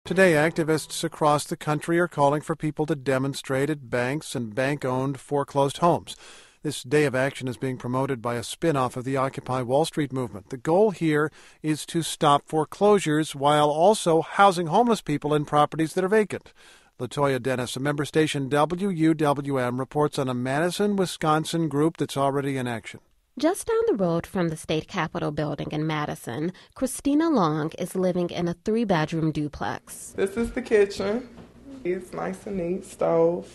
Today, activists across the country are calling for people to demonstrate at banks and bank-owned foreclosed homes. This day of action is being promoted by a spin-off of the Occupy Wall Street movement. The goal here is to stop foreclosures while also housing homeless people in properties that are vacant. LaToya Dennis, a member station WUWM, reports on a Madison, Wisconsin group that's already in action. Just down the road from the state capitol building in Madison, Christina Long is living in a 3-bedroom duplex. This is the kitchen. It's nice and neat. Stove,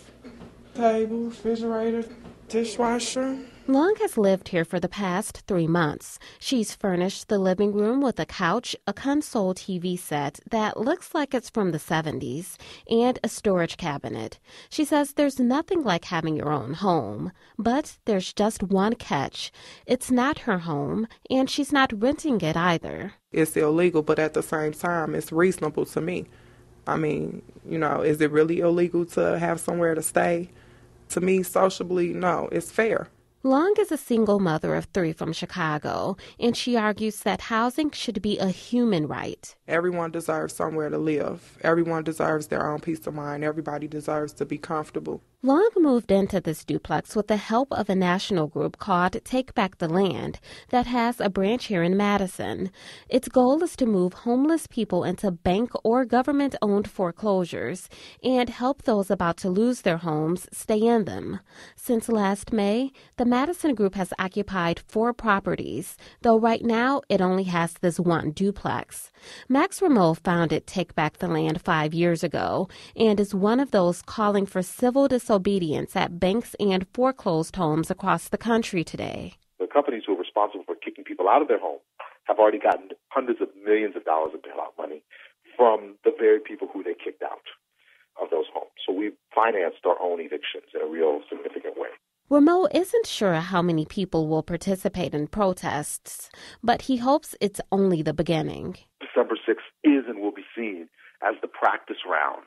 table, refrigerator, dishwasher. Long has lived here for the past 3 months. She's furnished the living room with a couch, a console TV set that looks like it's from the 70s, and a storage cabinet. She says there's nothing like having your own home, but there's just one catch. It's not her home, and she's not renting it either. It's illegal, but at the same time, it's reasonable to me. I mean, is it really illegal to have somewhere to stay? To me, socially, no, it's fair. Long is a single mother of 3 from Chicago, and she argues that housing should be a human right. Everyone deserves somewhere to live. Everyone deserves their own peace of mind. Everybody deserves to be comfortable. Long moved into this duplex with the help of a national group called Take Back the Land that has a branch here in Madison. Its goal is to move homeless people into bank or government-owned foreclosures and help those about to lose their homes stay in them. Since last May, the Madison group has occupied 4 properties, though right now it only has this one duplex. Max Rameau founded Take Back the Land 5 years ago and is one of those calling for civil disobedience at banks and foreclosed homes across the country today. The companies who are responsible for kicking people out of their home have already gotten hundreds of millions of dollars of bailout money from the very people who they kicked out of those homes. So we've financed our own evictions in a real significant way. Rameau isn't sure how many people will participate in protests, but he hopes it's only the beginning. December 6th is and will be seen as the practice round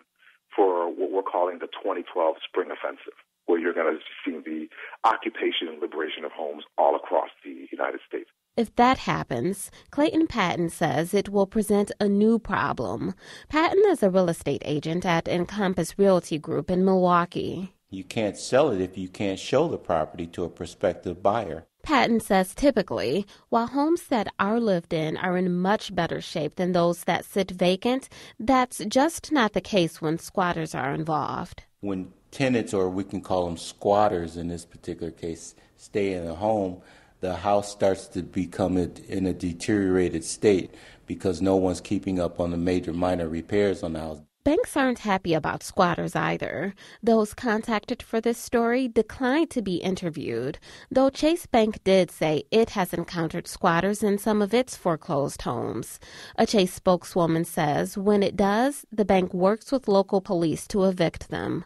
for what we're calling the 2012 Spring Offensive, where you're going to see the occupation and liberation of homes all across the United States. If that happens, Clayton Patton says it will present a new problem. Patton is a real estate agent at Encompass Realty Group in Milwaukee. You can't sell it if you can't show the property to a prospective buyer. Patton says typically, while homes that are lived in are in much better shape than those that sit vacant, that's just not the case when squatters are involved. When tenants, or we can call them squatters in this particular case, stay in a home, the house starts to become in a deteriorated state because no one's keeping up on the major minor repairs on the house. Banks aren't happy about squatters either. Those contacted for this story declined to be interviewed, though Chase Bank did say it has encountered squatters in some of its foreclosed homes. A Chase spokeswoman says when it does, the bank works with local police to evict them.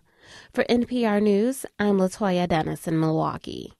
For NPR News, I'm LaToya Dennis in Milwaukee.